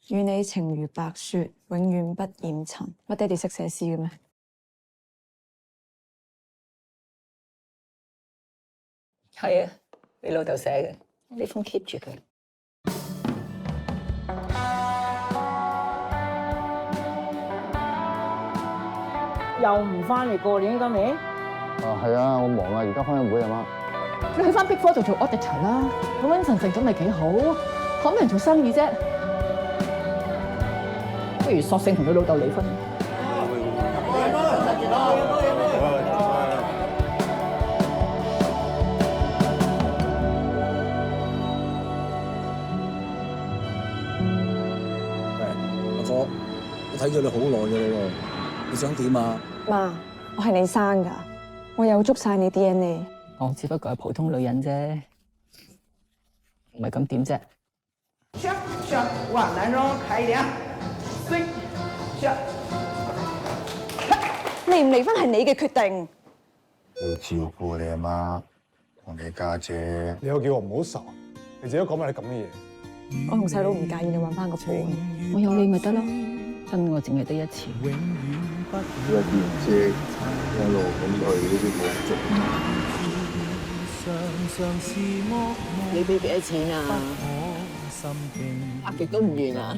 與你情如白雪，永遠不染塵。我爹哋識寫詩嘅咩？係啊，你老豆寫嘅，呢封 keep 住佢。又唔翻嚟過年今年？係啊，我忙啊，而家開緊會啊媽。你去翻 Big Four 度做 auditor 啦，咁穩陣陣咁咪幾好？可唔可以做生意啫？不如索性同佢老豆離婚。阿哥，我睇咗你好耐嘅喎，你想點啊？媽，我係你生㗎，我有捉晒你 DNA。我只不過係普通女人啫，唔係咁點啫？上往南中開2，對，上。離唔離婚係你嘅決定。要照顧你阿媽同你家姐。你又叫我唔好愁，你自己講埋啲咁嘅嘢。我同細佬唔介意你揾翻個伴。我有你咪得咯，真愛淨係得一次。一年姐一路咁去呢啲冇足。你俾幾多錢啊？拍極都唔完啊！